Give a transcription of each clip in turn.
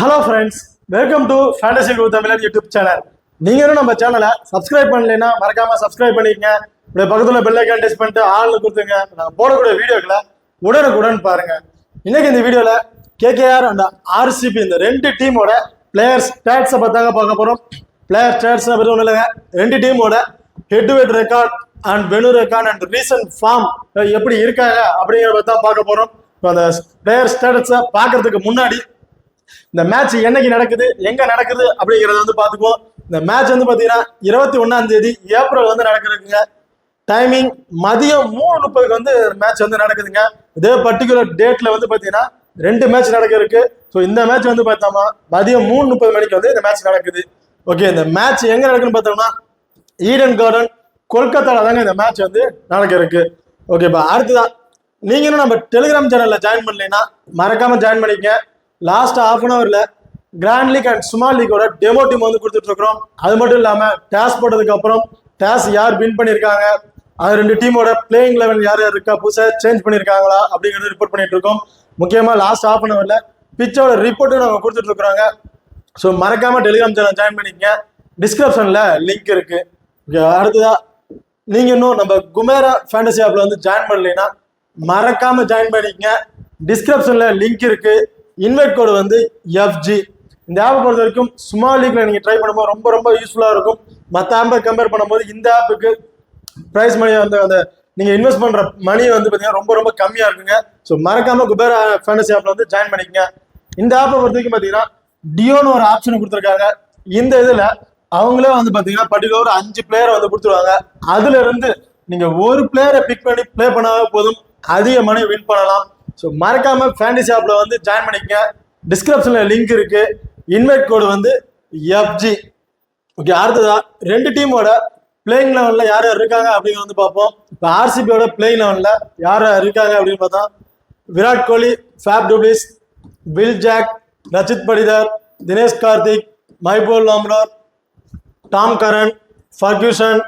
Hello friends, welcome to Fantasy Guru Tamizhan YouTube channel. நீங்க இன்னும் நம்ம சேனலை சப்ஸ்கிரைப் பண்ணலைன்னா மறக்காம சப்ஸ்கிரைப் பண்ணிக்கங்க. இப்படி பக்கத்துல பெல் ஐக்கான் டச் பண்ணிட்டு ஆள்னு கொடுத்துங்க. நான் போடக்கூடிய வீடியோக்களை உடனுக்குடன் பாருங்க. இன்னைக்கு இந்த வீடியோல கேகேஆர் அண்ட் ஆர்சிபி இந்த ரெண்டு டீமோட பிளேயர்ஸ் ஸ்டாட்ஸை பார்த்தாங்க பார்க்க போறோம். பிளேயர் ஸ்டாட்ஸ் பற்றி ஒன்றும் இல்லைங்க, ரெண்டு டீமோட head to head record and venue record and recent form எப்படி இருக்காங்க அப்படிங்கிறத தான் பார்க்க போறோம். அந்த பிளேயர் ஸ்டாட்டஸை பார்க்கறதுக்கு முன்னாடி இந்த மேட்ச் என்னைக்கு நடக்குது, எங்க நடக்குது அப்படிங்கறத வந்து பாத்துக்குவோம். இந்த மேட்ச் வந்து பாத்தீங்கன்னா 21ஆம் தேதி ஏப்ரல் வந்து நடக்குதுங்க. டைமிங் மதியம் 3:30 வந்து மேட்ச் வந்து நடக்குதுங்க. இதே பர்டிகுலர் டேட்ல வந்து பாத்தீங்கன்னா ரெண்டு மேட்ச் நடக்க இருக்கு. ஸோ இந்த மேட்ச் வந்து பார்த்தோம்னா மதியம் 3:30 மணிக்கு வந்து இந்த மேட்ச் நடக்குது. ஓகே, இந்த மேட்ச் எங்க நடக்குன்னு பார்த்தோம்னா ஈடன் கார்டன் கொல்கத்தால தாங்க இந்த மேட்ச் வந்து நடக்க இருக்கு. ஓகேப்பா, அடுத்துதான் நீங்க இன்னும் நம்ம டெலிகிராம் சேனல்ல ஜாயின் பண்ணலைன்னா மறக்காம ஜாயின் பண்ணிக்கங்க. லாஸ்ட் ஹாஃப் அன் ஹவர்ல கிராண்ட் லீக் அண்ட் ஸ்மால் லீக்கோட டெமோ டீம் வந்து கொடுத்துட்டு இருக்கிறோம். அது மட்டும் இல்லாம டாஸ் போட்டதுக்கு அப்புறம் டாஸ் யார் வின் பண்ணியிருக்காங்க, அது ரெண்டு டீமோட பிளேயிங் லெவல் யார் யார் இருக்கா, புதுசாக சேஞ்ச் பண்ணியிருக்காங்களா அப்படிங்கிறது ரிப்போர்ட் பண்ணிட்டு இருக்கோம். முக்கியமா லாஸ்ட் ஹாஃப் அன் ஹவர்ல பிச்சோட ரிப்போர்ட்டும் நாங்கள் கொடுத்துட்டு இருக்கிறாங்க. ஸோ மறக்காம டெலிகிராம் சேனல் ஜாயின் பண்ணிக்கங்க. டிஸ்கிரிப்ஷன்ல லிங்க் இருக்கு. அடுத்ததா நீங்க இன்னும் நம்ம குமேரா ஃபேண்டசி ஆப்ல வந்து ஜாயின் பண்ணலைன்னா மறக்காம ஜாயின் பண்ணிக்கங்க. டிஸ்கிரிப்ஷன்ல லிங்க் இருக்கு. இன்வைட் கோடு வந்து FG. இந்த ஆப்பை பொறுத்த வரைக்கும் ஸ்மால் லீக்ல நீங்க ட்ரை பண்ணும்போது ரொம்ப ரொம்ப யூஸ்ஃபுல்லா இருக்கும். மற்ற ஆப்பை கம்பேர் பண்ணும்போது இந்த ஆப்புக்கு பிரைஸ் மணி வந்து அந்த நீங்க இன்வெஸ்ட் பண்ற மணி வந்து பாத்தீங்கன்னா ரொம்ப ரொம்ப கம்மியா இருக்குங்க. ஸோ மறக்காம குபேரா ஃபேண்டசி ஆப்ல வந்து ஜாயின் பண்ணிக்கங்க. இந்த ஆப்பை பொறுத்த வரைக்கும் பாத்தீங்கன்னா டியோன்னு ஒரு ஆப்ஷன் கொடுத்துருக்காங்க. இந்த இதுல அவங்களே வந்து பாத்தீங்கன்னா பர்டிகுலர் ஒரு 5 பிளேயரை வந்து கொடுத்துருவாங்க. அதுல இருந்து நீங்க ஒரு பிளேயரை பிக் பண்ணி பிளே பண்ணாவே போதும், அதிக மணி வின் பண்ணலாம். ஸோ மறக்காம ஃபேண்டசி ஆப்ல வந்து ஜாயின் பண்ணிக்கங்க. டிஸ்கிரிப்ஷன்ல லிங்க் இருக்கு. இன்வைட் கோடு வந்து FG. ஓகே, அடுத்ததா ரெண்டு டீமோட பிளேயிங் லெவல்ல யார் யார் இருக்காங்க அப்படிங்கிற வந்து பார்ப்போம். இப்போ ஆர்சிபியோட பிளேயிங் லெவல்ல யார் யார் இருக்காங்க அப்படின்னு பார்த்தா Virat Kohli, Faf du Plessis, Will Jacks, Rajat Patidar, Dinesh Karthik, Mahipal Lomror, Tom Curran, Ferguson,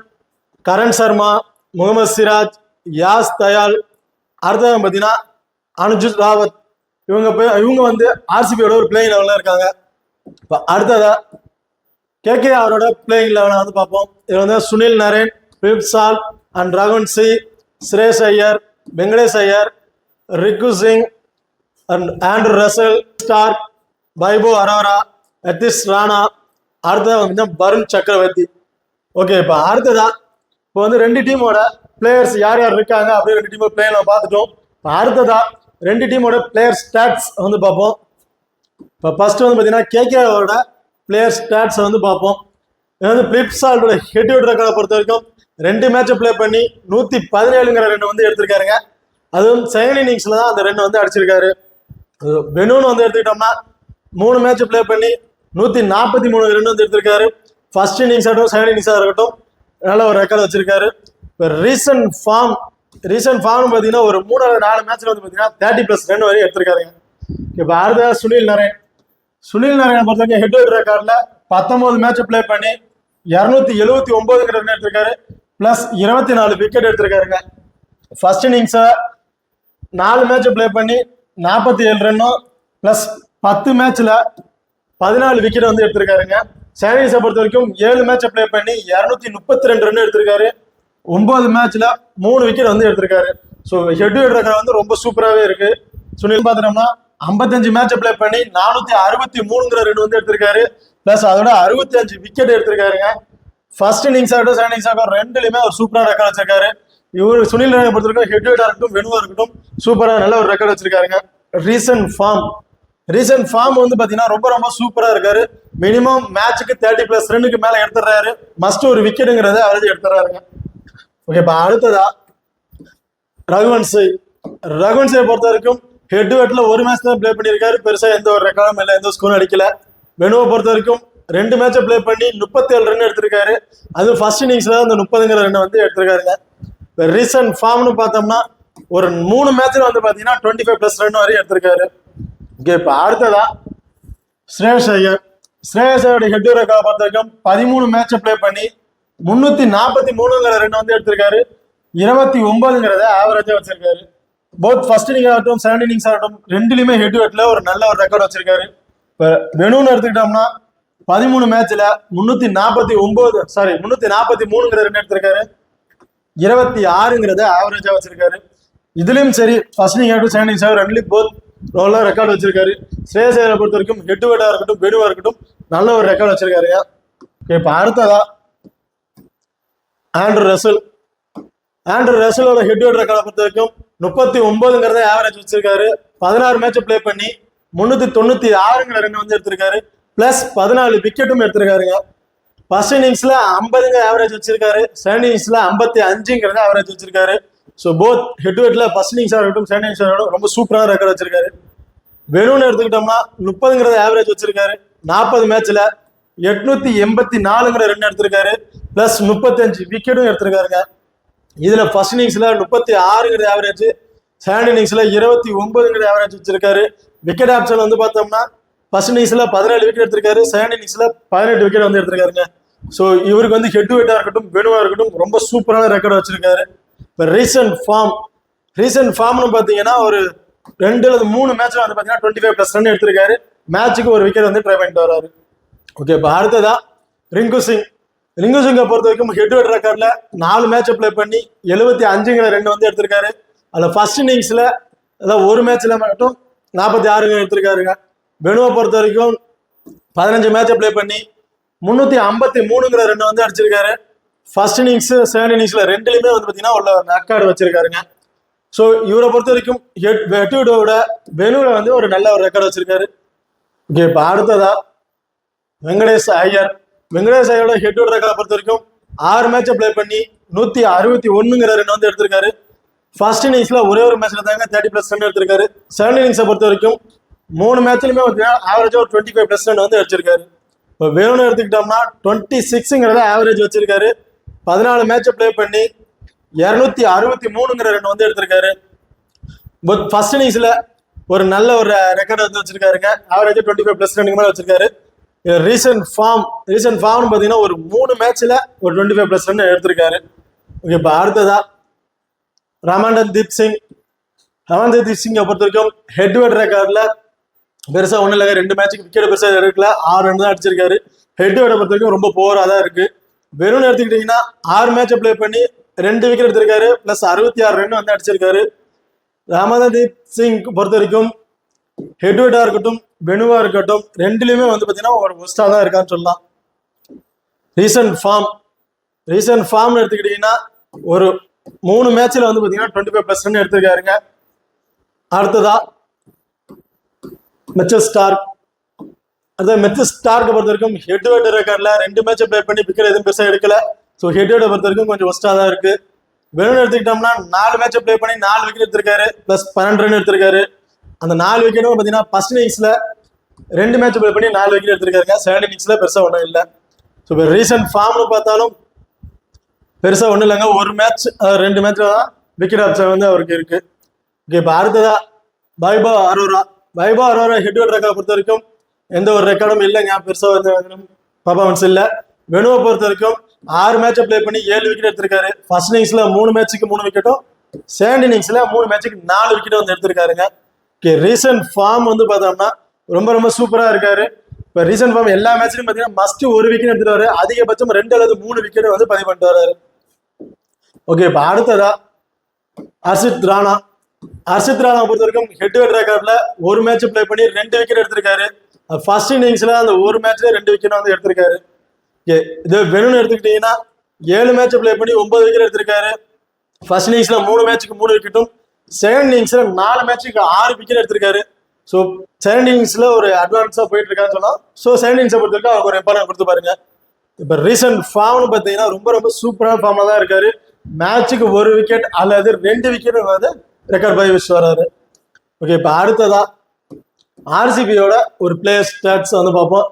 Karn Sharma, Mohammed Siraj, Yash Dayal. அடுத்தது பார்த்தீங்கன்னா அனுஜித் ராவத். இவங்க வந்து ஆர்சிபியோட ஒரு பிளேயிங் லெவலில் இருக்காங்க. இப்போ அடுத்ததா கேகேஆரோட பிளேயிங் லெவலை வந்து பார்ப்போம். இதில் வந்து Sunil Narine, Phil Salt and Raghuvanshi, Shreyas Iyer, Venkatesh Iyer, Rinku Singh and Andre Russell, Starc, Vaibhav Arora, Nitish Rana. அடுத்ததா வந்து வருண் சக்கரவர்த்தி. ஓகே, இப்போ அடுத்ததா இப்போ வந்து ரெண்டு டீமோட பிளேயர்ஸ் யார் யார் இருக்காங்க அப்படின்னு ரெண்டு டீமோட பிளேயர் நம்ம பார்த்துட்டோம். இப்போ அடுத்ததா ரெண்டு டீமோட பிளேயர் ஸ்டாட்ஸ் வந்து பார்ப்போம். இப்போ ஃபர்ஸ்ட் வந்து பார்த்தீங்கன்னா கேகேஆரோட பிளேயர் ஸ்டாட்ஸ் வந்து பார்ப்போம். இது வந்து பிளிப்ஸால்டோட ஹெட் டு ஹெட் ரெக்கார்டை பொறுத்த வரைக்கும் ரெண்டு மேட்சை பிளே பண்ணி 117ங்கிற ரெண்டு வந்து எடுத்திருக்காருங்க. அதுவும் செகண்ட் இன்னிங்ஸ்ல தான் அந்த ரெண்டு வந்து அடிச்சிருக்காரு. வெனுன்னு வந்து எடுத்துக்கிட்டோம்னா 3 மேட்சை பிளே பண்ணி 143 ரெண்டு வந்து எடுத்திருக்காரு. ஃபர்ஸ்ட் இன்னிங்ஸ் ஆகட்டும் செகண்ட் இன்னிங்ஸாக இருக்கட்டும் நல்ல ஒரு ரெக்கார்டு வச்சிருக்காரு. இப்போ ரீசன்ட் ஃபார்ம் பார்த்தீங்கன்னா ஒரு 3-4 மேட்ச்ல வந்து பார்த்தீங்கன்னா 30+ ரன் வரையும் எடுத்திருக்காருங்க. இப்போ அடுத்த சுனில் நரேன் பொறுத்த வரைக்கும் ஹெட் டு ஹெட் ரெக்கார்ட்ல 19 மேட்ச் பிளே பண்ணி 279 ரன் எடுத்திருக்காரு. பிளஸ் 24 விக்கெட் எடுத்திருக்காருங்க. ஃபர்ஸ்ட் இன்னிங்ஸை 4 மேட்ச் பிளே பண்ணி 47 ரன்னும் பிளஸ் 10 மேட்ச்ல 14 விக்கெட் வந்து எடுத்திருக்காருங்க. செகண்ட் இன்னிங்ஸை பொறுத்த வரைக்கும் 7 மேட்ச் பிளே பண்ணி 232 ரன் எடுத்திருக்காரு. 9 மேட்ச்ல 3 விக்கெட் வந்து எடுத்திருக்காரு. So head to head record வந்து ரொம்ப சூப்பராகவே இருக்கு. சுனில் பார்த்தோம்னா 55 மேட்ச் பிளே பண்ணி 463 ரன் வந்து எடுத்திருக்காரு. பிளஸ் அதோட 65 விக்கெட் எடுத்திருக்காருங்க. ஃபர்ஸ்ட் இன்னிங்ஸ் ஆகட்டும் செகண்ட் இன்னிங்ஸ் ஆகட்டும் ரெண்டுலையுமே ஒரு சூப்பரான ரெக்கார்ட் வச்சிருக்காரு. இவர் சுனில் நரேனை பொறுத்த வரைக்கும் ஹெட் டு ஹெட்டா இருக்கட்டும் வெனுவா இருக்கட்டும் சூப்பராக நல்ல ஒரு ரெக்கார்ட் வச்சிருக்காருங்க. ரீசன்ட் ஃபார்ம் வந்து பார்த்தீங்கன்னா ரொம்ப ரொம்ப சூப்பராக இருக்காரு. மினிமம் மேட்சுக்கு 30+ ரன்னுக்கு மேலே எடுத்துடுறாரு. மஸ்ட் ஒரு விக்கெட்டுங்கிறத அவரது எடுத்துறாருங்க. ஓகே, இப்போ அடுத்ததா ரகுவன் சிங்கை பொறுத்த வரைக்கும் ஹெட் டு ஹெட்ல ஒரு மேட்ச் தான் பிளே பண்ணியிருக்காரு. பெருசா எந்த ஒரு ரெக்கார்டும் இல்லை, எந்த ஸ்கோரும் அடிக்கல. வெனுவை பொறுத்த வரைக்கும் 2 மேட்சை பிளே பண்ணி 37 ரன் எடுத்திருக்காரு. அது ஃபர்ஸ்ட் இன்னிங்ஸ்ல அந்த 30ங்கிற ரன் வந்து எடுத்திருக்காருங்க. இப்போ ரீசன்ட் ஃபார்ம்னு பார்த்தோம்னா ஒரு 3 மேட்ச்ல வந்து பார்த்தீங்கன்னா 25+ ரன் வரையும் எடுத்திருக்காரு. ஓகே, இப்போ அடுத்ததா சுரேஷ் ஐயரோட ஹெட் டு ரெக்கார்டை பொறுத்த வரைக்கும் 13 மேட்சை பிளே பண்ணி 343ங்கிற ரன் வந்து எடுத்திருக்காரு. 29ங்கிறத ஆவரேஜா வச்சிருக்காரு. போத் ஃபர்ஸ்ட் இன்னிங்ஸ் ஆகட்டும் செகண்ட் இன்னிங்ஸ் ஆகட்டும் ரெண்டுலையுமே ஹெட் டு ஹெட்ல ஒரு நல்ல ஒரு ரெக்கார்ட் வச்சிருக்காரு. இப்போ வெனுன்னு எடுத்துக்கிட்டோம்னா 13 மேட்ச்ல 343 ரன் எடுத்திருக்காரு. 26ங்கிறத ஆவரேஜா வச்சிருக்காரு. இதுலயும் சரி ஃபர்ஸ்ட் இன்னிங் ஆகட்டும் செகண்ட் இன்னிங்ஸ் ரெண்டுலையும் போத் ரோலா ரெக்கார்டு வச்சிருக்காரு. ஸ்ரேயஸ் ஐயரை பொறுத்த வரைக்கும் ஹெட் டு ஹெட்டா இருக்கட்டும் வெனுவா இருக்கட்டும் நல்ல ஒரு ரெக்கார்டு வச்சிருக்காருங்க. இப்போ அடுத்ததா ஆண்ட்ரூ ரசலோட ஹெட் டு ஹெட் ரெக்கார்டை பொறுத்த வரைக்கும் 39ங்கிறத ஆவரேஜ் வச்சிருக்காரு. 16 மேட்ச் பிளே பண்ணி 396 ரன் வந்து எடுத்திருக்காரு. பிளஸ் 14 விக்கெட்டும் எடுத்திருக்காருங்க. ஃபர்ஸ்ட் இன்னிங்ஸ்ல 50 ஆவரேஜ் வச்சிருக்காரு. செகண்ட் இன்னிங்ஸ்ல 55ங்கிறத ஆவரேஜ் வச்சிருக்காரு. ஸோ போத் ஹெட் டு ஹெட்ல ஃபர்ஸ்ட் இன்னிங்ஸா இருக்கட்டும் செகண்ட் இன்னிங்ஸா இருக்கட்டும் ரொம்ப சூப்பரான ரெக்கார்ட் வச்சிருக்காரு. வெனுன்னு எடுத்துக்கிட்டோம்னா 30ங்கிறத ஆவரேஜ் வச்சிருக்காரு. 40 மேட்ச்ல 884 ரன் எடுத்திருக்காரு. பிளஸ் 35 விக்கெட்டும் எடுத்திருக்காருங்க. இதுல ஃபர்ஸ்ட் இன்னிங்ஸ்ல 36ங்கிற ஆவரேஜ், செகண்ட் இன்னிங்ஸ்ல 29ங்கிற ஆவரேஜ் வச்சிருக்காரு. விக்கெட் ஆப்ஷன் வந்து பார்த்தோம்னா ஃபர்ஸ்ட் இன்னிங்ஸ்ல 17 விக்கெட் எடுத்திருக்காரு. செகண்ட் இன்னிங்ஸ்ல 18 விக்கெட் வந்து எடுத்திருக்காருங்க. ஸோ இவருக்கு வந்து ஹெட் டு ஹெட்டா இருக்கட்டும் வெனுவா இருக்கட்டும் ரொம்ப சூப்பரான ரெக்கார்ட் வச்சிருக்காரு. இப்போ ரீசன்ட் ஃபார்ம்னு பார்த்தீங்கன்னா ஒரு 2 அல்லது 3 மேட்ச்ல வந்து பார்த்தீங்கன்னா 25+ ரன் எடுத்திருக்காரு. மேட்சுக்கு ஒரு விக்கெட் வந்து ட்ரை பண்ணிட்டு வராரு. ஓகே, இப்போ அடுத்ததா ரிங்கு சிங்கை பொறுத்த வரைக்கும் ஹெட் டு ஹெட் ரெக்கார்ட்ல 4 மேட்சை பிளே பண்ணி 75ங்கிற ரன் வந்து எடுத்திருக்காரு. அதில் ஃபர்ஸ்ட் இன்னிங்ஸ்ல அதாவது ஒரு மேட்ச்ல மட்டும் 46 எடுத்திருக்காருங்க. வெனுவை பொறுத்த வரைக்கும் 15 மேட்சை பிளே பண்ணி 353ங்கிற ரன் வந்து அடிச்சிருக்காரு. ஃபர்ஸ்ட் இன்னிங்ஸ் செகண்ட் இன்னிங்ஸ்ல ரெண்டுலையுமே வந்து பார்த்தீங்கன்னா உள்ள ரெக்கார்டு வச்சிருக்காருங்க. ஸோ இவரை பொறுத்த வரைக்கும் ஹெட் டு ஹெட்டோட வெனுவில் வந்து ஒரு நல்ல ஒரு ரெக்கார்டு வச்சிருக்காரு. ஓகே, இப்போ அடுத்ததா வெங்கடேஷ் ஐயரோட ஹெட் டு ஹெட் ரெக்கார்டை பொறுத்த வரைக்கும் 6 மேட்சை பிளே பண்ணி 161ங்கிற ரன் வந்து எடுத்திருக்காரு. ஃபர்ஸ்ட் இன்னிங்ஸ்ல ஒரே ஒரு மேட்ச்ல தாங்க 30+ ரன் எடுத்திருக்காரு. செகண்ட் இன்னிங்ஸை பொறுத்த வரைக்கும் 3 மேட்ச்லயுமே ஆவரேஜா ஒரு 25+ ரன் வந்து அடிச்சிருக்காரு. இப்போ வேணும்னு எடுத்துக்கிட்டோம்னா 26ங்கிறத ஆவரேஜ் வச்சிருக்காரு. 14 மேட்சை பிளே பண்ணி 263ங்கிற ரன் வந்து எடுத்திருக்காரு. பட் ஃபர்ஸ்ட் இன்னிங்ஸ்ல ஒரு நல்ல ஒரு ரெக்கார்டு வந்து வச்சிருக்காருங்க. ஆவரேஜா 25+ ரன் மேலே வச்சிருக்காரு. ரீசன்ட் ஃபார்ம்னு பார்த்தீங்கன்னா ஒரு 3 மேட்ச்ல ஒரு 25+ ரன் எடுத்திருக்காரு. ஓகே, இப்போ அடுத்ததா ரமன்தீப் சிங்கை பொறுத்த வரைக்கும் ஹெட் டு ஹெட் ரெக்கார்ட்ல பெருசா ஒன்றும் இல்லைங்க. 2 மேட்சுக்கு விக்கெட் பெருசா எடுக்கல, 6 ரன் தான் அடிச்சிருக்காரு. ஹெட் டு ஹெட்டை பொறுத்த வரைக்கும் ரொம்ப போரா தான் இருக்கு. வெறும்னு எடுத்துக்கிட்டீங்கன்னா 6 மேட்சை பிளே பண்ணி 2 விக்கெட் எடுத்திருக்காரு. பிளஸ் 66 ரன் வந்து அடிச்சிருக்காரு. ரமன்தீப் சிங் பொறுத்த வரைக்கும் ஹெட் டு ஹெட்டா இருக்கட்டும் வெனுவா இருக்கட்டும் ரெண்டுலையுமே வந்து பார்த்தீங்கன்னா ஒரு ஒஸ்டா தான் இருக்கான்னு சொல்லலாம். ரீசன்ட் ஃபார்ம்னு எடுத்துக்கிட்டீங்கன்னா ஒரு 3 மேட்ச்ல வந்து பார்த்தீங்கன்னா 25+ ரன் எடுத்திருக்காருங்க. அடுத்ததா மிச்சல் ஸ்டார்க்கை பொறுத்த வரைக்கும் ஹெட் டு ஹெட் ரெக்கார்ட்ல 2 மேட்சை பிளே பண்ணி விக்கெட் எதுவும் பெருசா எடுக்கல. ஸோ ஹெட் டு ஹெட்டை பொறுத்த வரைக்கும் கொஞ்சம் ஒஸ்டா தான் இருக்கு. வெறும் எடுத்துக்கிட்டோம்னா 4 மேட்சை பிளே பண்ணி 4 விக்கெட் எடுத்திருக்காரு. பிளஸ் 12 ரன் எடுத்திருக்காரு. அந்த 4 விக்கெட்டும் பார்த்தீங்கன்னா ஃபர்ஸ்ட் இன்னிங்ஸ்ல 2 மேட்ச் பிளே பண்ணி 4 விக்கெட் எடுத்திருக்காருங்க. செகண்ட் இன்னிங்ஸ்ல பெருசா ஒன்றும் இல்லை. ஸோ இப்போ ரீசன்ட் ஃபார்ம்னு பார்த்தாலும் பெருசா ஒன்றும் இல்லைங்க. ஒரு மேட்ச் 2 மேட்ச்ல தான் விக்கெட் ஆப்ஷன் வந்து அவருக்கு இருக்கு. ஓகே, இப்போ அடுத்ததா Vaibhav Arora head to head ரெக்கார்டை பொறுத்த வரைக்கும் எந்த ஒரு ரெக்கார்டும் இல்லைங்க. பெருசா வந்து பர்ஃபார்மன்ஸ் இல்லை. வெனுவை பொறுத்த வரைக்கும் 6 மேட்சை பிளே பண்ணி 7 விக்கெட் எடுத்திருக்காரு. ஃபர்ஸ்ட் இன்னிங்ஸ்ல 3 மேட்சுக்கு 3 விக்கெட்டும், செகண்ட் இன்னிங்ஸ்ல 3 மேட்சுக்கு 4 விக்கெட்டும் வந்து எடுத்திருக்காருங்க. ஓகே, ரீசன்ட் ஃபார்ம் வந்து பார்த்தோம்னா ரொம்ப சூப்பரா இருக்காரு. இப்போ ரீசன்ட் ஃபார்ம் எல்லா மேட்ச்லயும் பார்த்தீங்கன்னா மஸ்ட் 1 விக்கெட் எடுத்துட்டு வராரு. அதிகபட்சம் 2 அல்லது 3 விக்கெட் வந்து பதிவு பண்ணிட்டு வராரு. ஓகே, இப்போ அடுத்ததா ஹர்ஷித் ராணா பொறுத்த வரைக்கும் ஹெட் டு ஹெட் ரெக்கார்ட்ல ஒரு மேட்ச் பிளே பண்ணி 2 விக்கெட் எடுத்திருக்காரு. ஃபர்ஸ்ட் இன்னிங்ஸ்ல அந்த ஒரு மேட்ச்ல 2 விக்கெட் வந்து எடுத்திருக்காரு. இது வெனுன்னு எடுத்துக்கிட்டீங்கன்னா 7 மேட்ச் பிளே பண்ணி 9 விக்கெட் எடுத்திருக்காரு. ஃபர்ஸ்ட் இன்னிங்ஸ்ல 3 மேட்சுக்கு 3 விக்கெட்டும், செகண்ட் இன்னிங்ஸ்ல 4 மேட்சுக்கு 6 விக்கெட் எடுத்திருக்காரு. ஸோ செகண்ட் இன்னிங்ஸ்ல ஒரு அட்வான்ஸா போயிட்டு இருக்கான்னு சொன்னா, ஸோ செகண்ட் இன்னிங்ஸை பொறுத்த வரைக்கும் அவங்க ஒரு இம்பார்ட்டன்ட் கொடுத்து பாருங்க. இப்போ ரீசன்ட் ஃபார்ம்னு பார்த்தீங்கன்னா ரொம்ப சூப்பரான ஃபார்ம்ல தான் இருக்காரு. மேட்சுக்கு 1 விக்கெட் அல்லது 2 விக்கெட் வந்து ரெக்கார்ட் பதிவு வச்சு வராரு. ஓகே, இப்போ அடுத்ததா ஆர்சிபியோட ஒரு பிளேயர் ஸ்டாட்ஸ் வந்து பார்ப்போம்.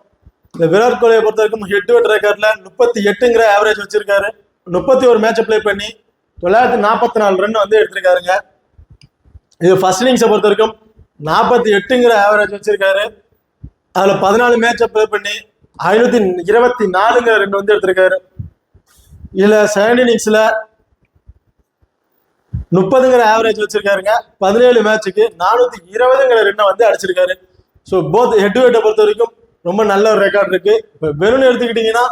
இந்த விராட் கோலியை பொறுத்த வரைக்கும் ஹெட் டு ஹெட் ரெக்கார்ட்ல 38ங்கிற ஆவரேஜ் வச்சிருக்காரு. 31 மேட்சை பிளே பண்ணி 944 ரன் வந்து எடுத்திருக்காருங்க. இது ஃபர்ஸ்ட் இன்னிங்ஸை பொறுத்த வரைக்கும் 48ங்கிற ஆவரேஜ் வச்சிருக்காரு. அதுல 14 மேட்சை பிளே பண்ணி 524ங்கிற ரன் வந்து எடுத்திருக்காரு. இதுல செகண்ட் இன்னிங்ஸ்ல 30ங்கிற ஆவரேஜ் வச்சிருக்காருங்க. 17 மேட்சுக்கு 420ங்கிற ரன் வந்து அடிச்சிருக்காரு. ஸோ போத் ஹெட் டு ஹெட்டை பொறுத்த வரைக்கும் ரொம்ப நல்ல ஒரு ரெக்கார்ட் இருக்கு. இப்போ வெறும் எடுத்துக்கிட்டீங்கன்னா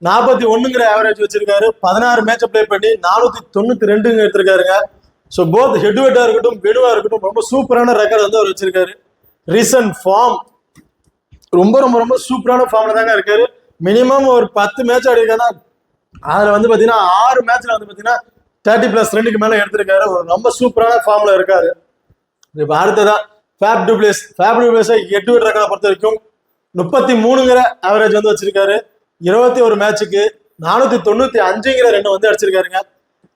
41ங்கிற ஆவரேஜ் வச்சிருக்காரு. 16 மேட்சை பிளே பண்ணி 492 எடுத்திருக்காருங்க. ஸோ போத் ஹெட் டு ஹெட்டா இருக்கட்டும் வெனுவா இருக்கட்டும் ரொம்ப சூப்பரான ரெக்கார்ட் வந்து அவர் வச்சிருக்காரு. ரீசன்ட் ஃபார்ம் ரொம்ப ரொம்ப ரொம்ப சூப்பரான ஃபார்ம்ல தாங்க இருக்காரு. மினிமம் ஒரு 10 மேட்ச் ஆடிருக்காருன்னா அதுல வந்து பாத்தீங்கன்னா 6 மேட்ச்ல வந்து பாத்தீங்கன்னா 30+ ரன்னுக்கு மேல எடுத்திருக்காரு. ஒரு ரொம்ப சூப்பரான ஃபார்ம்ல இருக்காரு. இப்ப அடுத்ததான் ஃபேப் to place head to head ரெக்கார்டை பொறுத்த வரைக்கும் 33ங்கிற ஆவரேஜ் வந்து வச்சிருக்காரு. 21 மேட்சுக்கு 495ங்கிற ரன் வந்து அடிச்சிருக்காருங்க.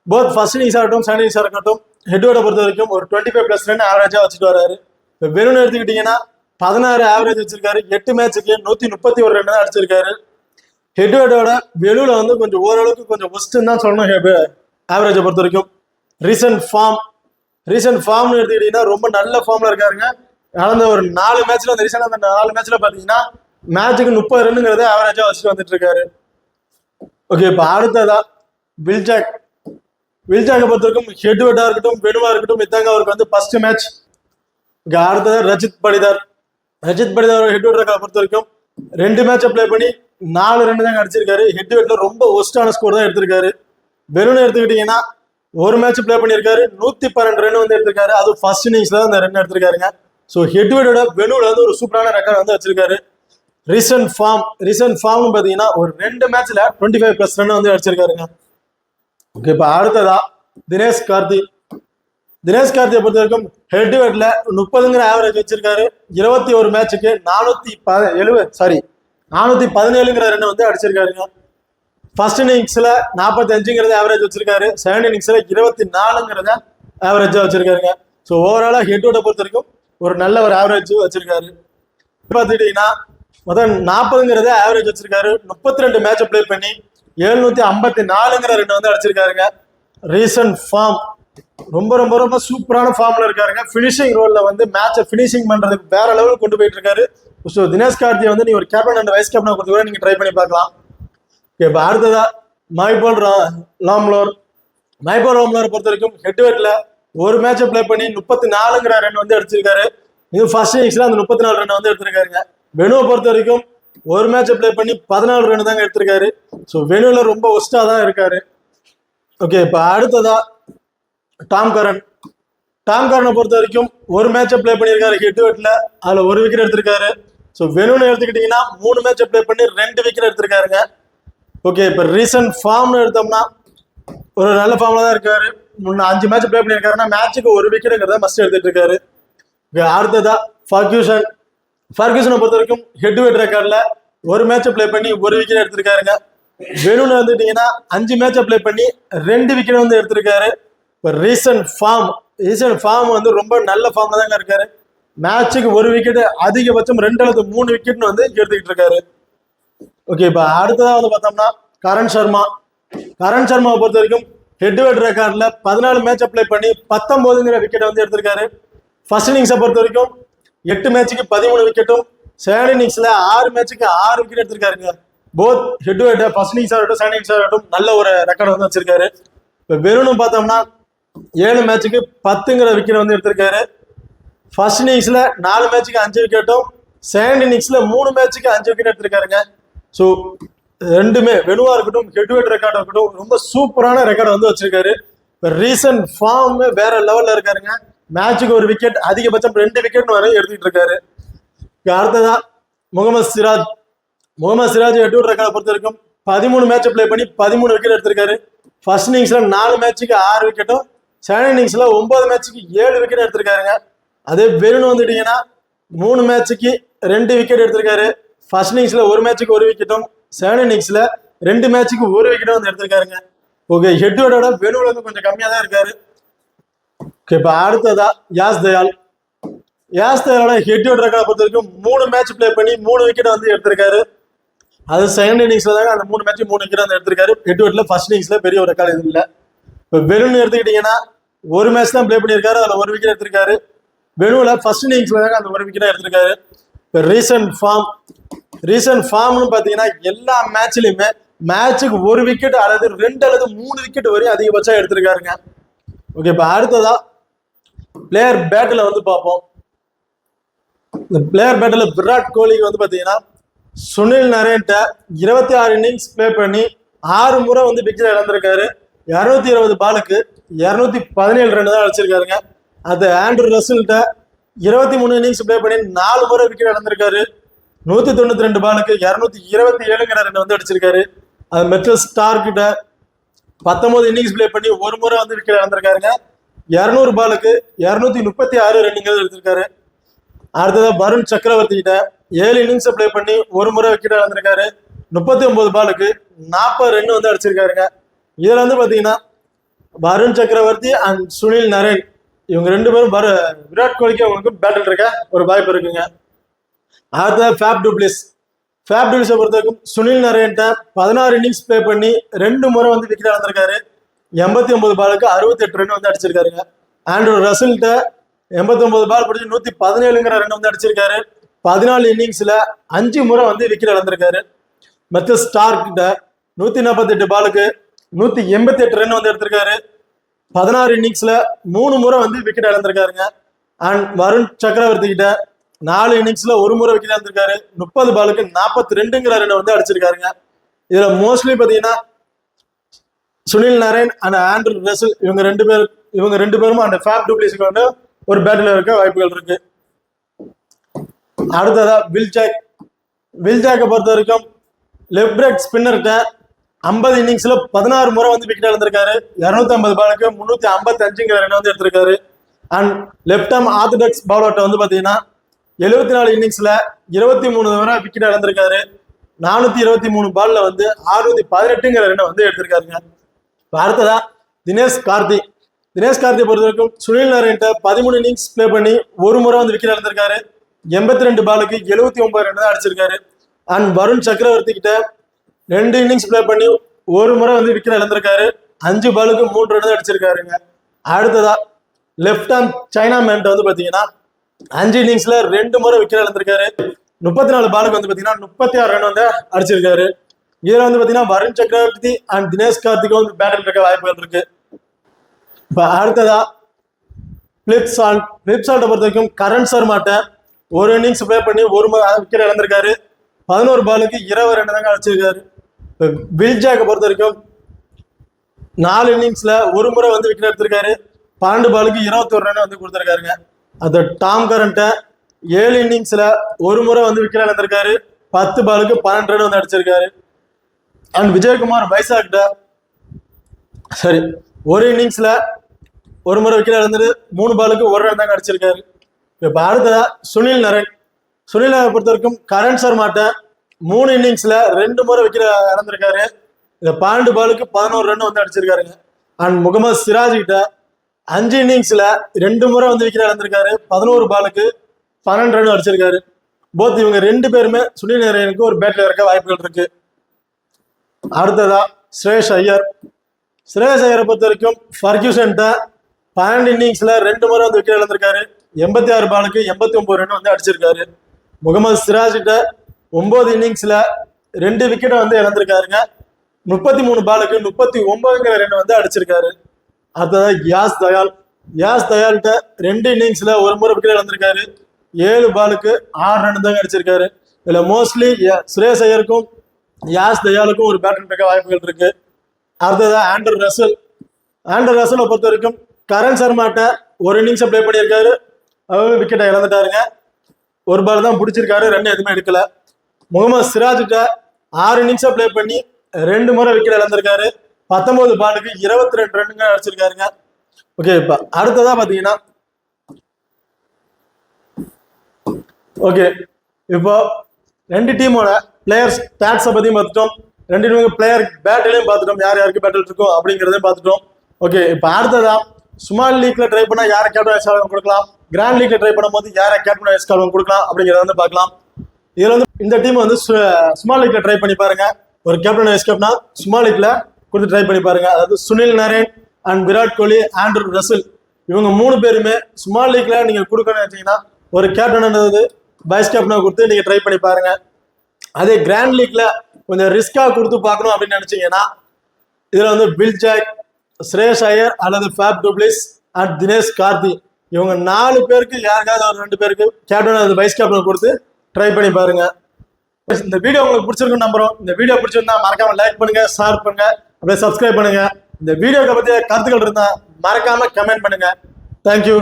போத் ஃபர்ஸ்ட் இன்னிங்ஸா இருக்கட்டும் செகண்ட் இன்னிங்ஸா இருக்கட்டும் ஹெட் டு ஹெட்டை பொறுத்த வரைக்கும் ஒரு 25+ ரன் ஆவரேஜா வச்சுட்டு வராரு. இப்போ வெறும் எடுத்துக்கிட்டீங்கன்னா 16 ஆவரேஜ் வச்சிருக்காரு. 8 மேட்சுக்கு 131 ரன் தான் அடிச்சிருக்காரு. ஹெட் டு ஹெட்டோட வெளுல வந்து கொஞ்சம் ஓரளவுக்கு கொஞ்சம் ஒஸ்ட்னு தான் சொல்லணும் ஆவரேஜை பொறுத்த வரைக்கும். ரீசன்ட் ஃபார்ம்னு எடுத்துக்கிட்டீங்கன்னா ரொம்ப நல்ல ஃபார்ம்ல இருக்காருங்க. நடந்த ஒரு 4 மேட்ச்ல அந்த ரீசன் அந்த 4 மேட்ச்ல பாத்தீங்கன்னா மேட்சுக்கு 30 ரன்னுங்கிறத ஆவரேஜா வச்சுட்டு வந்துட்டு இருக்காரு. ஓகே, இப்போ அடுத்ததா வில்ஜாக்கை பொறுத்த வரைக்கும் ஹெட் டு ஹெட்டா இருக்கட்டும் வெனுவா இருக்கட்டும் இதாங்க அவருக்கு வந்து ஃபர்ஸ்ட் மேட்ச். அடுத்ததா Rajith Patidar head to head ரெக்கார்டை பொறுத்த வரைக்கும் 2 மேட்சை பிளே பண்ணி 4 ரன் தாங்க அடிச்சிருக்காரு. ஹெட் டு ஹெட்ல ரொம்ப ஒஸ்டான ஸ்கோர் தான் எடுத்திருக்காரு. வெறும்னு எடுத்துக்கிட்டீங்கன்னா ஒரு மேட்ச் பிளே பண்ணியிருக்காரு. 112 ரன் வந்து எடுத்திருக்காரு. அது ஃபர்ஸ்ட் இன்னிங்ஸ்ல அந்த ரன் எடுத்திருக்காருங்க. ஸோ ஹெட் டு ஹெட்டோட வெனுல வந்து ஒரு சூப்பரான ரெக்கார்ட் வந்து வச்சிருக்காரு. ரீசன்ட் ஃபார்ம் பாத்தீங்கன்னா ஒரு 2 மேட்ச்ல 25+ ரன் வந்து அடிச்சிருக்காருங்க. ஓகே, இப்போ அடுத்ததா தினேஷ் கார்த்தியை பொறுத்த வரைக்கும் ஹெட் டு ஹெட்ல 30ங்கிற ஆவரேஜ் வச்சிருக்காரு. 21 மேட்சுக்கு 417ங்கிற ரன் வந்து அடிச்சிருக்காருங்க. ஃபர்ஸ்ட் இன்னிங்ஸ்ல 45ங்கிறத ஆவரேஜ் வச்சிருக்காரு. செகண்ட் இன்னிங்ஸ்ல 24ங்கிறத ஆவரேஜா வச்சிருக்காருங்க. ஸோ ஓவராலா ஹெட் டு ஹெட்டை பொறுத்த வரைக்கும் ஒரு நல்ல ஒரு ஆவரேஜ் வச்சிருக்காரு. பார்த்துக்கிட்டீங்கன்னா முதல் 40ங்கிறத ஆவரேஜ் வச்சிருக்காரு. 32 மேட்சை பிளே பண்ணி 754ங்கிற ரன் வந்து அடிச்சிருக்காருங்க. ரீசன்ட் ஃபார்ம் ரொம்ப ரொம்ப ரொம்ப சூப்பரான ஃபார்ம்ல இருக்காருங்க. பினிஷிங் ரோல்ல வந்து மேட்சை பினிஷிங் பண்றதுக்கு வேற லெவலுக்கு கொண்டு போயிட்டு இருக்காரு. ஸோ தினேஷ் கார்த்தியை வந்து நீ ஒரு கேப்டன் அண்ட் வைஸ் கேப்டன் கொடுத்து கூட நீங்க ட்ரை பண்ணி பார்க்கலாம். இப்போ அடுத்ததா மைபோல் ராம்லோரை பொறுத்த வரைக்கும் ஹெட் டு ஹெட்ல ஒரு மேட்சை பிளே பண்ணி 34ங்கிற ரன் வந்து அடிச்சிருக்காரு. இது ஃபர்ஸ்ட் இன்னிங்ஸ்ல அந்த 34 ரன் வந்து எடுத்திருக்காருங்க. வெனுவை பொறுத்த வரைக்கும் ஒரு மேட்சை பிளே பண்ணி 14 ரன் தாங்க எடுத்திருக்காரு. ஸோ வெனுல ரொம்ப ஒஸ்டா தான் இருக்காரு. ஓகே, இப்போ அடுத்ததா டாம் கரனை பொறுத்த வரைக்கும் ஒரு மேட்சை பிளே பண்ணியிருக்காரு ஹெட் டு ஹெட்ல. அதுல ஒரு விக்கெட் எடுத்திருக்காரு. ஸோ வெனுன்னு எடுத்துக்கிட்டீங்கன்னா 3 மேட்சை பிளே பண்ணி 2 விக்கெட் எடுத்திருக்காருங்க. ஓகே, இப்போ ரீசன்ட் ஃபார்ம்னு எடுத்தோம்னா ஒரு நல்ல ஃபார்ம்ல தான் இருக்காரு. 5 மேட்ச் பிளே பண்ணியிருக்காருன்னா மேட்சுக்கு ஒரு விக்கெட்டுங்கிறத மஸ்ட் எடுத்துட்டு இருக்காரு. அடுத்ததா ஃபர்கியூசனை பொறுத்த வரைக்கும் ஹெட் டு ஹெட் ரெக்கார்ட்ல ஒரு மேட்சை பிளே பண்ணி ஒரு விக்கெட் எடுத்திருக்காருங்க. வெனுன்னு வந்துட்டீங்கன்னா 5 மேட்சை பிளே பண்ணி 2 விக்கெட் வந்து எடுத்திருக்காரு. இப்போ ரீசன்ட் ஃபார்ம் வந்து ரொம்ப நல்ல ஃபார்ம்ல தாங்க இருக்காரு. மேட்சுக்கு ஒரு விக்கெட் அதிகபட்சம் 2 அல்லது 3 விக்கெட்னு வந்து எடுத்துக்கிட்டு இருக்காரு. ஓகே, இப்போ அடுத்ததான் வந்து பார்த்தோம்னா கரண் சர்மாவை பொறுத்த வரைக்கும் ஹெட் டு ஹெட் ரெக்கார்ட்ல 14 மேட்ச் பிளே பண்ணி 19ங்கிற விக்கெட் வந்து எடுத்திருக்காரு. ஃபர்ஸ்ட் இன்னிங்ஸை பொறுத்த வரைக்கும் 8 மேட்சுக்கு 13 விக்கெட்டும் செகண்ட் இன்னிங்ஸ்ல 6 மேட்சுக்கு 6 விக்கெட் எடுத்திருக்காருங்க. Both head to head first இன்னிங்ஸா இருக்கட்டும் செகண்ட் இன்னிங்ஸா இருக்கட்டும் நல்ல ஒரு ரெக்கார்ட் வந்து வச்சிருக்காரு. இப்போ வெறும்னு பார்த்தோம்னா 7 மேட்சுக்கு 10ங்கிற விக்கெட் வந்து எடுத்திருக்காரு. ஃபர்ஸ்ட் இன்னிங்ஸ்ல 4 மேட்சுக்கு 5 விக்கெட்டும் செகண்ட் இன்னிங்ஸ்ல 3 மேட்சுக்கு 5 விக்கெட் எடுத்திருக்காருங்க. ஸோ ரெண்டுமே வெனுவா இருக்கட்டும் ஹெட் டு ஹெட் ரெக்கார்டா இருக்கட்டும் ரொம்ப சூப்பரான ரெக்கார்டு வந்து வச்சிருக்காரு. ரீசன்ட் ஃபார்ம் வேற லெவல்ல இருக்காருங்க. மேட்சுக்கு ஒரு விக்கெட் அதிகபட்சம் 2 விக்கெட் வரை எடுத்துட்டு இருக்காரு. அடுத்ததா Mohammed Siraj head to head ரெக்கார்டை பொறுத்த வரைக்கும் 13 மேட்ச் பிளே பண்ணி 13 விக்கெட் எடுத்திருக்காரு. ஃபர்ஸ்ட் இன்னிங்ஸ்ல 4 மேட்சுக்கு 6 விக்கெட்டும் செகண்ட் இன்னிங்ஸ்ல 9 மேட்சுக்கு 7 விக்கெட் எடுத்திருக்காருங்க. அதே வெறுன்னு வந்துட்டீங்கன்னா 3 மேட்சுக்கு 2 விக்கெட் எடுத்திருக்காரு. ஃபர்ஸ்ட் இன்னிங்ஸ்ல ஒரு மேட்சுக்கு ஒரு விக்கெட்டும் செகண்ட் இன்னிங்ஸ்ல 2 மேட்சுக்கு ஒரு விக்கெட்டும் வந்து எடுத்திருக்காருங்க. ஓகே, ஹெட் டு ஹெட்டோட வெனுல வந்து கொஞ்சம் கம்மியா தான் இருக்காரு. ஓகே, இப்போ அடுத்ததா யாஸ் தயாலோட ஹெட் டு ஹெட் ரெக்கார்டை பொறுத்த வரைக்கும் 3 மேட்ச் பிளே பண்ணி 3 விக்கெட் வந்து எடுத்திருக்காரு. அது செகண்ட் இன்னிங்ஸ்ல தாங்க அந்த 3 மேட்ச் 3 விக்கெட் வந்து எடுத்திருக்காரு. ஹெட் டு ஹெட்ல ஃபர்ஸ்ட் இன்னிங்ஸ்ல பெரிய ஒரு ரெக்கார்டு எதுவும் இல்லை. இப்போ வெனுன்னு எடுத்துக்கிட்டீங்கன்னா ஒரு மேட்ச் தான் பிளே பண்ணியிருக்காரு. அதுல ஒரு விக்கெட் எடுத்திருக்காரு. வெனுல ஃபர்ஸ்ட் இன்னிங்ஸ்ல தாங்க அந்த ஒரு விக்கெட் எடுத்திருக்காரு. இப்போ ரீசன்ட் ஃபார்ம்னு பாத்தீங்கன்னா எல்லா மேட்ச்லயுமே மேட்சுக்கு ஒரு விக்கெட் அல்லது 2 அல்லது 3 விக்கெட் வரையும் அதிகபட்சம் எடுத்திருக்காருங்க. ஓகே, இப்போ அடுத்ததா பிளேயர் பேட்டில் வந்து பார்ப்போம். இந்த பிளேயர் பேட்டில் விராட் கோலிக்கு வந்து பார்த்தீங்கன்னா சுனில் நரேன்ட்ட 26 இன்னிங்ஸ் பிளே பண்ணி 6 முறை வந்து விக்கெட் இழந்திருக்காரு. 220 பாலுக்கு 217 ரன் தான் அடிச்சிருக்காருங்க. அது ஆண்ட்ரூ ரசல்கிட்ட 23 இன்னிங்ஸ் பிளே பண்ணி 4 முறை விக்கெட் இழந்திருக்காரு. 192 பாலுக்கு 227 ரன் வந்து அடிச்சிருக்காரு. அது மெட்ரல் ஸ்டார்கிட்ட 19 இன்னிங்ஸ் பிளே பண்ணி 1 முறை வந்து விக்கெட் இழந்திருக்காருங்க. 200 பாலுக்கு 236 ரன்னுங்கிறது எடுத்திருக்காரு. அடுத்ததா வருண் சக்கரவர்த்தி கிட்ட 7 இன்னிங்ஸ் பிளே பண்ணி 1 முறை விக்கெட் இழந்திருக்காரு. 39 பாலுக்கு 40 ரன் வந்து அடிச்சிருக்காருங்க. இதுல வந்து பாத்தீங்கன்னா வருண் சக்கரவர்த்தி அண்ட் சுனில் நரேன் இவங்க 2 பேரும் விராட் கோலிக்கு அவங்களுக்கு பேட்டில் இருக்க ஒரு வாய்ப்பு இருக்குங்க. அடுத்ததா ஃபேப் டுப்ளிஸை பொறுத்த வரைக்கும் சுனில் நரேன்ட்ட 16 இன்னிங்ஸ் பிளே பண்ணி 2 முறை வந்து விக்கெட் இழந்திருக்காரு. 89 பாலுக்கு 68 ரன் வந்து அடிச்சிருக்காருங்க. ஆண்ட்ரூ ரசல்கிட்ட 89 பால் பிடிச்சி 117 ரன் வந்து அடிச்சிருக்காரு. 14 இன்னிங்ஸ்ல 5 முறை வந்து விக்கெட் இழந்திருக்காரு. மெட்ரல் ஸ்டார்க் கிட்ட 148 பாலுக்கு 188 ரன் வந்து எடுத்திருக்காரு. 16 இன்னிங்ஸ்ல 3 முறை வந்து விக்கெட் இழந்திருக்காருங்க. அண்ட் வருண் சக்கரவர்த்தி கிட்ட 4 இன்னிங்ஸ்ல 1 முறை விக்கெட் இழந்திருக்காரு. 30 பாலுக்கு 42 ரன் வந்து அடிச்சிருக்காருங்க. இதுல மோஸ்ட்லி பாத்தீங்கன்னா Sunil Naren and Andre Russell இவங்க ரெண்டு பேரும் அந்த ஃபேப் டுப்ளிஸுக்கு வந்து ஒரு பேட்டில் இருக்க வாய்ப்புகள் இருக்கு. அடுத்ததா வில்ஜாக்கை பொறுத்த வரைக்கும் லெஃப்ட் பிரேக் ஸ்பின்னர்கிட்ட 50 இன்னிங்ஸ்ல 16 முறை வந்து விக்கெட் இழந்திருக்காரு. 250 பாலுக்கு 355 ரன் வந்து எடுத்திருக்காரு. அண்ட் லெஃப்ட் ஆர்ம் ஆர்த்தடாக்ஸ் பவுலர்கிட்ட வந்து பாத்தீங்கன்னா 74 இன்னிங்ஸ்ல 23 முறை விக்கெட் இழந்திருக்காரு. 423 பால்ல வந்து 618 ரன் வந்து எடுத்திருக்காருங்க. அடுத்ததா தினேஷ் கார்த்தி பொறுத்த வரைக்கும் சுனில் நரேன்ட்ட 13 இன்னிங்ஸ் பிளே பண்ணி 1 முறை வந்து விக்கெட் இழந்திருக்காரு. 82 பாலுக்கு 79 ரன் தான் அடிச்சிருக்காரு. அண்ட் வருண் சக்கரவர்த்தி கிட்ட 2 இன்னிங்ஸ் பிளே பண்ணி 1 முறை வந்து விக்கெட் இழந்திருக்காரு. 5 பாலுக்கு 3 ரன் தான் அடிச்சிருக்காருங்க. அடுத்ததா லெஃப்ட் ஆர்ம் சைனா மேன்ட்ட வந்து பாத்தீங்கன்னா 5 இன்னிங்ஸ்ல 2 முறை விக்கெட் இழந்திருக்காரு. 34 பாலுக்கு வந்து பாத்தீங்கன்னா 36 ரன் வந்து அடிச்சிருக்காரு. இதுல வந்து பாத்தீங்கன்னா வருண் சக்கரவர்த்தி அண்ட் தினேஷ் கார்த்திக்கும் வந்து பேட்டில் இருக்க வாய்ப்புகள் இருக்கு. இப்ப அடுத்ததா பிளிப்சால்ட்டை பொறுத்த வரைக்கும் கரண் சர்மாட்ட 1 இன்னிங்ஸ் பிளே பண்ணி 1 விக்கெட் இழந்திருக்காரு. 11 பாலுக்கு 20 ரன் தாங்க அடிச்சிருக்காரு. வில்ஜாக்கை பொறுத்த வரைக்கும் 4 இன்னிங்ஸ்ல 1 முறை வந்து விக்கெட் எடுத்திருக்காரு. 12 பாலுக்கு 21 ரன் வந்து கொடுத்திருக்காருங்க. அது டாம் கரண்ட்ட 7 இன்னிங்ஸ்ல 1 முறை வந்து விக்கெட் இழந்திருக்காரு. 10 பாலுக்கு 12 ரன் வந்து அடிச்சிருக்காரு. அண்ட் விஜயகுமார் வைசாக்கிட்ட 1 இன்னிங்ஸ்ல 1 முறை விக்கெட் இழந்துட்டு 3 பாலுக்கு 1 ரன் தாங்க அடிச்சிருக்காரு. இப்ப அடுத்ததா சுனில் நரேன் பொறுத்த வரைக்கும் கரண் சர்மாட்ட 3 இன்னிங்ஸ்ல 2 முறை விக்கெட் இழந்திருக்காரு. இந்த 12 பாலுக்கு 11 ரன் வந்து அடிச்சிருக்காருங்க. அண்ட் முகமது சிராஜ் கிட்ட 5 இன்னிங்ஸ்ல 2 முறை வந்து விக்கெட் இழந்திருக்காரு. 11 பாலுக்கு 12 ரன் அடிச்சிருக்காரு. போத் இவங்க 2 பேருமே சுனில் நரேனுக்கு ஒரு பேட்டில் இருக்க வாய்ப்புகள் இருக்கு. அடுத்ததா ஸ்ரேயஸ் ஐயரை பொறுத்த வரைக்கும் ஃபர்கியூசன்ட்ட 12 இன்னிங்ஸ்ல 2 முறை வந்து விக்கெட் இழந்திருக்காரு. 86 பாலுக்கு 89 ரன் வந்து அடிச்சிருக்காரு. முகமது சிராஜ் கிட்ட 9 இன்னிங்ஸ்ல 2 விக்கெட்டை வந்து இழந்திருக்காருங்க. 33 பாலுக்கு 39 ரன் வந்து அடிச்சிருக்காரு. அடுத்ததா யாஸ் தயால்கிட்ட 2 இன்னிங்ஸ்ல 1 முறை விக்கெட் இழந்திருக்காரு. 7 பாலுக்கு 6 ரன் தாங்க அடிச்சிருக்காரு. இதுல மோஸ்ட்லி ஸ்ரேயஸ் ஐயருக்கும் யாஸ் தயாலுக்கும் ஒரு பேட்டில் இருக்க வாய்ப்புகள் இருக்கு. அடுத்ததா ஆண்ட்ரூ ரசலை பொறுத்த வரைக்கும் கரண் சர்மாட்ட 1 இன்னிங்ஸ் பிளே பண்ணியிருக்காரு. அவரு விக்கெட்டை இழந்துட்டாருங்க. 1 பால் தான் பிடிச்சிருக்காரு. ரன் எதுவுமே எடுக்கல. முகமது சிராஜ்கிட்ட 6 இன்னிங்ஸா பிளே பண்ணி 2 முறை விக்கெட் இழந்திருக்காரு. 19 பாலுக்கு 22 ரன்னுங்க அடிச்சிருக்காருங்க. ஓகே, இப்ப அடுத்ததா பாத்தீங்கன்னா இப்போ 2 டீமோட பிளேயர்ஸ் ஸ்டாட்ஸை பத்தி பார்த்துட்டோம். 2 டீமுக்கு பிளேயர் பேட்டிலையும் பார்த்துட்டோம். யாருக்கு பேட்டில் இருக்கும் அப்படிங்கிறதையும் பார்த்துட்டோம். ஓகே, இப்போ அடுத்ததா ஸ்மால் லீக்ல ட்ரை பண்ணா யாரை கேப்டன் வைஸ் கேப்டன் கொடுக்கலாம், கிராண்ட் லீக்ல ட்ரை பண்ணும்போது யாரை கேப்டன் வைஸ் கேப்டன் கொடுக்கலாம் அப்படிங்கிறத வந்து பார்க்கலாம். இதுல வந்து இந்த டீம் வந்து ஸ்மால் லீக்ல ட்ரை பண்ணி பாருங்க. ஒரு கேப்டன் வைஸ் கேப்டனா ஸ்மால் லீக்ல கொடுத்து ட்ரை பண்ணி பாருங்க. அதாவது Sunil Naren and Virat Kohli, Andrew Russell இவங்க 3 பேருமே ஸ்மால் லீக்ல நீங்க கொடுக்கணும்னு நினைச்சீங்கன்னா ஒரு கேப்டன் வைஸ் கேப்டனா கொடுத்து நீங்க ட்ரை பண்ணி பாருங்க. அதே கிராண்ட் லீக்ல கொஞ்சம் ரிஸ்கா கொடுத்து பார்க்கணும் அப்படின்னு நினைச்சீங்கன்னா இதுல வந்து வில் ஜாக், ஸ்ரேயஸ் ஐயர் அல்லது ஃபேப் டுப்ளிஸ் அண்ட் தினேஷ் கார்த்தி இவங்க 4 பேருக்கு யாருக்காவது ஒரு 2 பேருக்கு கேப்டன் வைஸ் கேப்டன் கொடுத்து ட்ரை பண்ணி பாருங்க. இந்த வீடியோ உங்களுக்கு பிடிச்சிருக்குன்னு நம்புறோம். இந்த வீடியோ பிடிச்சிருந்தா மறக்காம லைக் பண்ணுங்க, ஷேர் பண்ணுங்க, அப்படியே சப்ஸ்கிரைப் பண்ணுங்க. இந்த வீடியோவை பத்தி கருத்துக்கள் இருந்தா மறக்காம கமெண்ட் பண்ணுங்க. தேங்க்யூ.